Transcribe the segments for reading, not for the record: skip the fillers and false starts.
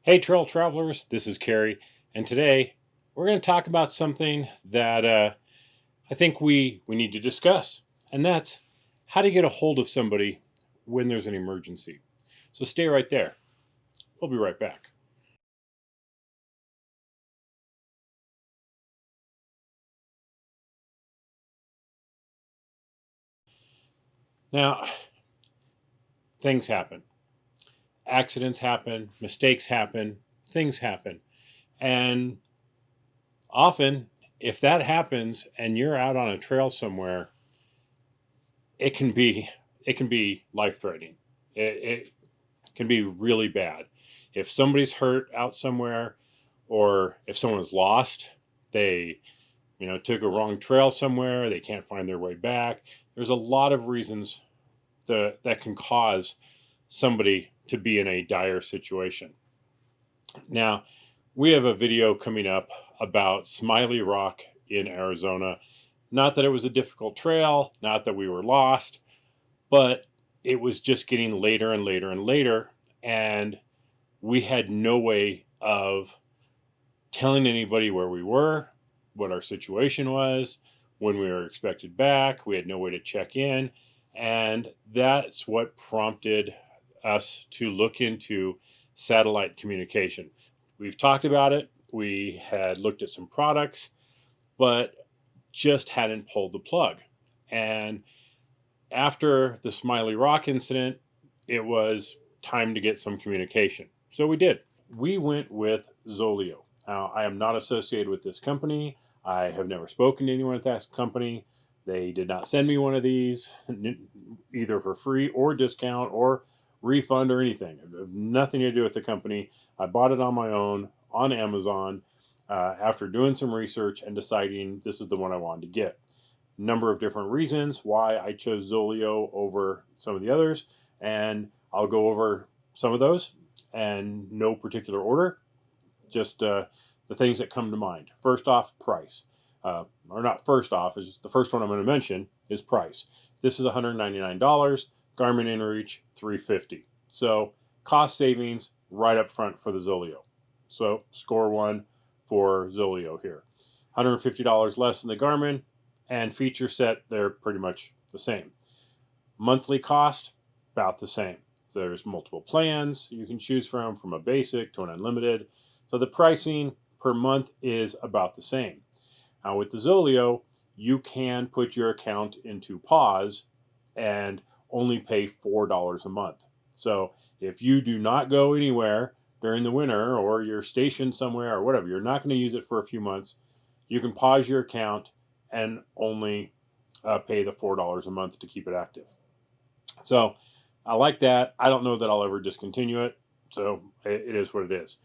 Hey, trail travelers, this is Carrie, and today we're going to talk about something that I think we need to discuss, and that's how to get a hold of somebody when there's an emergency. So stay right there. We'll be right back. Now, things happen, accidents happen, mistakes happen, things happen, and often, if that happens and you're out on a trail somewhere, it can be it can be life threatening. It can be really bad. If somebody's hurt out somewhere, or if someone's lost, they took a wrong trail somewhere, they can't find their way back. There's a lot of reasons that can cause somebody to be in a dire situation. Now, we have a video coming up about Smiley Rock in Arizona. Not that it was a difficult trail, not that we were lost, but it was just getting later and later and later, and we had no way of telling anybody where we were, what our situation was, when we were expected back. We had no way to check in. And that's what prompted us to look into satellite communication. We've talked about it. We had looked at some products, but just hadn't pulled the plug. And after the Smiley Rock incident, it was time to get some communication. So we did. We went with Zoleo. Now, I am not associated with this company. I have never spoken to anyone at that company. They did not send me one of these, either for free or discount or refund or anything. It had nothing to do with the company. I bought it on my own on Amazon after doing some research and deciding this is the one I wanted to get. Number of different reasons why I chose Zoleo over some of the others, and I'll go over some of those and no particular order, just the things that come to mind. First off, price. Or not first off, is the first one I'm going to mention is price. This is $199. Garmin InReach $350. So cost savings right up front for the Zoleo. So score one for Zoleo here. $150 less than the Garmin, and feature set, they're pretty much the same. Monthly cost, about the same. So there's multiple plans you can choose from a basic to an unlimited. So the pricing per month is about the same. Now with the Zoleo, you can put your account into pause and only pay $4 a month. So if you do not go anywhere during the winter, or you're stationed somewhere or whatever, you're not going to use it for a few months, you can pause your account and only pay the $4 a month to keep it active. So I like that. I don't know that I'll ever discontinue it. So it is what it is.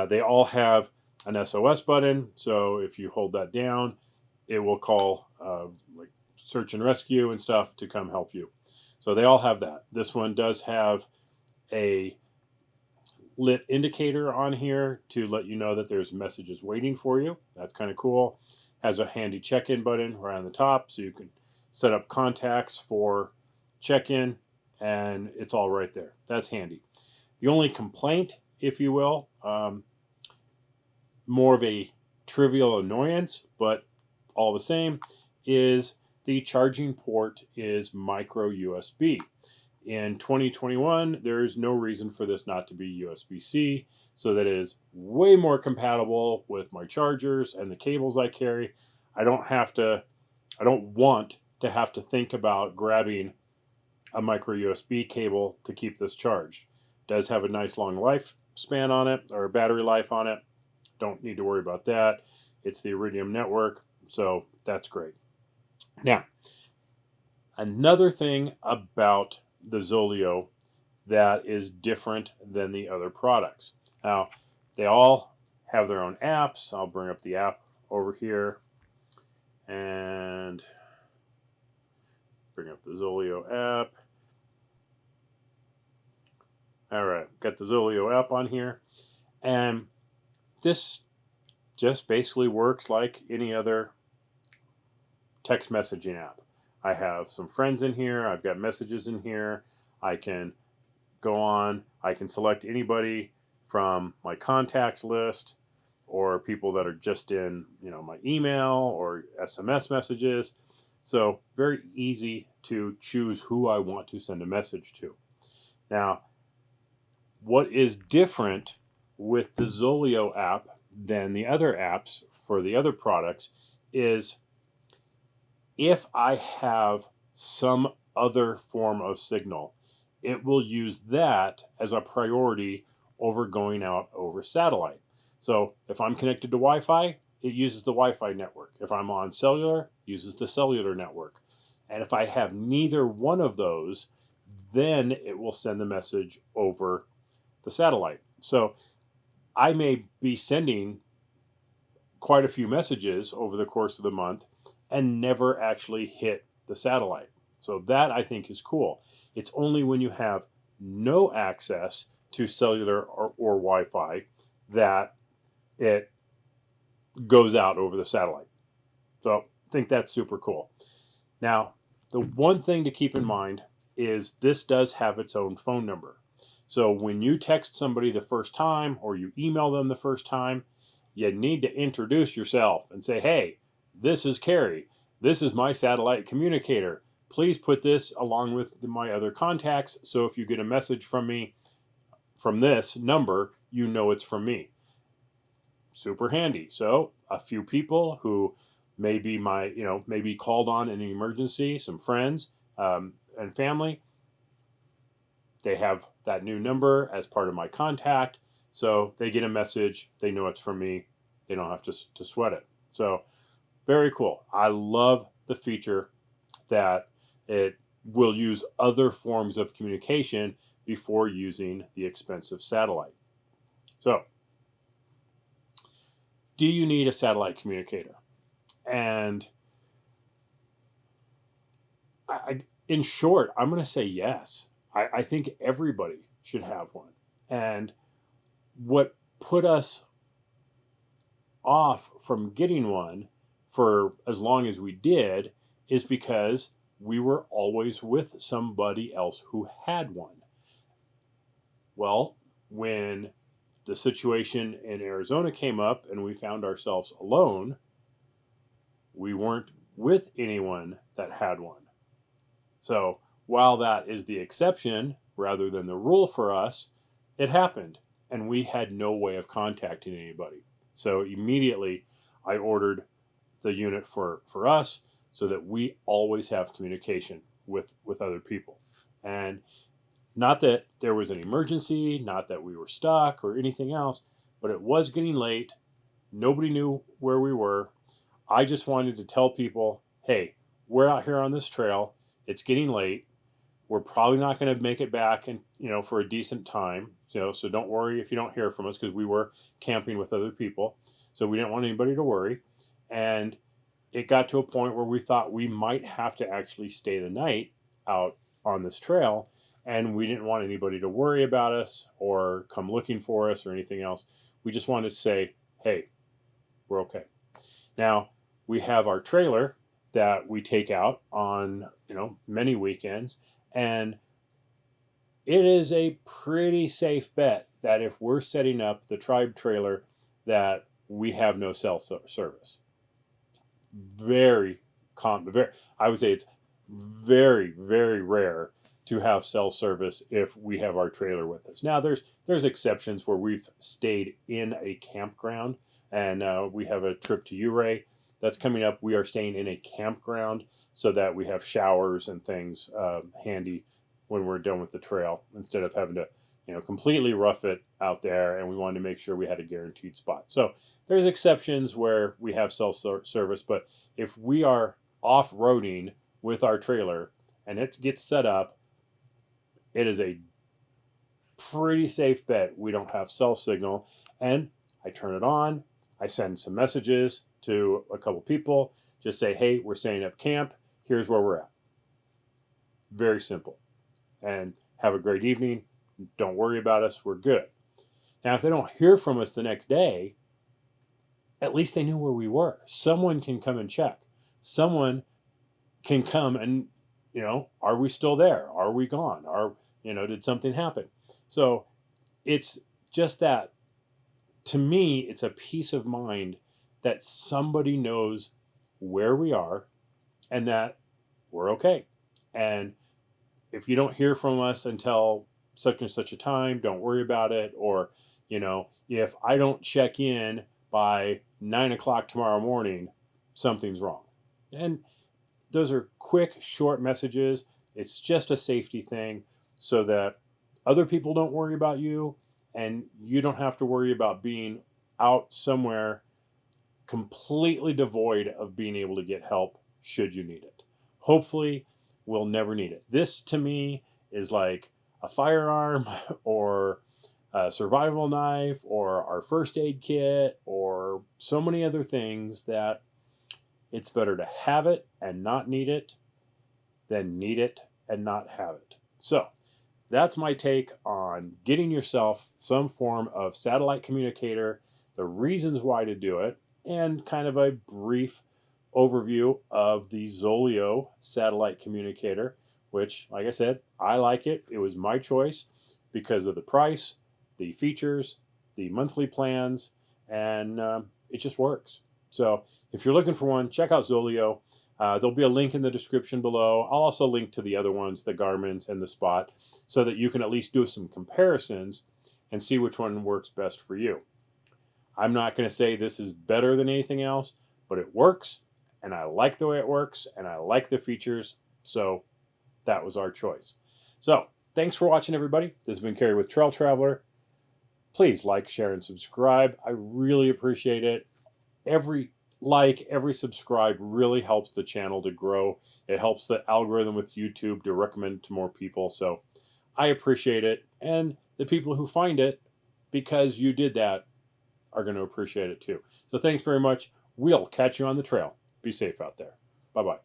They all have an SOS button. So if you hold that down, it will call like search and rescue and stuff to come help you. So they all have that. This one does have a lit indicator on here to let you know that there's messages waiting for you. That's kind of cool. Has a handy check-in button right on the top, so you can set up contacts for check-in, and it's all right there. That's handy. The only complaint, if you will, more of a trivial annoyance, but all the same, is the charging port is micro USB. In 2021, there is no reason for this not to be USB-C, so that is way more compatible with my chargers and the cables I carry. I don't want to have to think about grabbing a micro USB cable to keep this charged. It does have a nice long lifespan on it, or battery life on it. Don't need to worry about that. It's the Iridium network, so that's great. Now, another thing about the Zoleo that is different than the other products. Now, they all have their own apps. I'll bring up the app over here and bring up the Zoleo app. All right, got the Zoleo app on here. And this just basically works like any other text messaging app. I have some friends in here. I've got messages in here. I can go on. I can select anybody from my contacts list or people that are just in, my email or SMS messages. So very easy to choose who I want to send a message to. Now, what is different with the Zoleo app than the other apps for the other products is if I have some other form of signal, it will use that as a priority over going out over satellite. So if I'm connected to Wi-Fi, it uses the Wi-Fi network. If I'm on cellular, it uses the cellular network. And if I have neither one of those, then it will send the message over the satellite. So I may be sending quite a few messages over the course of the month and never actually hit the satellite. So that I think is cool. It's only when you have no access to cellular or Wi-Fi that it goes out over the satellite. So I think that's super cool. Now, the one thing to keep in mind is this does have its own phone number. So when you text somebody the first time or you email them the first time, you need to introduce yourself and say, hey, this is Carrie. This is my satellite communicator. Please put this along with my other contacts so if you get a message from me from this number, you know it's from me. Super handy. So a few people who maybe maybe called on in an emergency, some friends and family, they have that new number as part of my contact. So they get a message, they know it's from me, they don't have to sweat it. So very cool. I love the feature that it will use other forms of communication before using the expensive satellite. So, do you need a satellite communicator? And in short, I'm going to say yes. I think everybody should have one. And what put us off from getting one for as long as we did is because we were always with somebody else who had one. Well, when the situation in Arizona came up and we found ourselves alone, we weren't with anyone that had one. So while that is the exception rather than the rule for us, it happened and we had no way of contacting anybody. So immediately I ordered the unit for us so that we always have communication with other people. And not that there was an emergency, not that we were stuck or anything else, but it was getting late. Nobody knew where we were. I just wanted to tell people, hey, we're out here on this trail. It's getting late. We're probably not going to make it back and for a decent time. So don't worry if you don't hear from us because we were camping with other people. So we didn't want anybody to worry. And it got to a point where we thought we might have to actually stay the night out on this trail. And we didn't want anybody to worry about us or come looking for us or anything else. We just wanted to say, hey, we're okay. Now, we have our trailer that we take out on, many weekends. And it is a pretty safe bet that if we're setting up the tribe trailer that we have no cell service. Very common. I would say it's very, very rare to have cell service if we have our trailer with us. Now, there's exceptions where we've stayed in a campground, and we have a trip to Ouray that's coming up. We are staying in a campground so that we have showers and things handy when we're done with the trail instead of having to completely rough it out there, and we wanted to make sure we had a guaranteed spot. So there's exceptions where we have cell service, but if we are off-roading with our trailer and it gets set up, it is a pretty safe bet we don't have cell signal. And I turn it on, I send some messages to a couple people, just say, hey, we're setting up camp, here's where we're at. Very simple. And have a great evening. Don't worry about us. We're good. Now, if they don't hear from us the next day, at least they knew where we were. Someone can come and check. Someone can come and, are we still there? Are we gone? Did something happen? So it's just that, to me, it's a peace of mind that somebody knows where we are and that we're okay. And if you don't hear from us until such and such a time, don't worry about it. Or, if I don't check in by 9 o'clock tomorrow morning, something's wrong. And those are quick, short messages. It's just a safety thing so that other people don't worry about you and you don't have to worry about being out somewhere completely devoid of being able to get help should you need it. Hopefully, we'll never need it. This to me is like a firearm or a survival knife or our first aid kit or so many other things that it's better to have it and not need it than need it and not have it. So, that's my take on getting yourself some form of satellite communicator, the reasons why to do it, and kind of a brief overview of the Zoleo satellite communicator, which, like I said, I like it. It was my choice because of the price, the features, the monthly plans, and it just works. So if you're looking for one, check out Zoleo. There'll be a link in the description below. I'll also link to the other ones, the Garmin's and the Spot, so that you can at least do some comparisons and see which one works best for you. I'm not going to say this is better than anything else, but it works, and I like the way it works, and I like the features, so that was our choice. So, thanks for watching, everybody. This has been Carrie with Trail Traveler. Please like, share, and subscribe. I really appreciate it. Every like, every subscribe really helps the channel to grow. It helps the algorithm with YouTube to recommend to more people. So I appreciate it. And the people who find it, because you did that, are going to appreciate it too. So thanks very much. We'll catch you on the trail. Be safe out there. Bye-bye.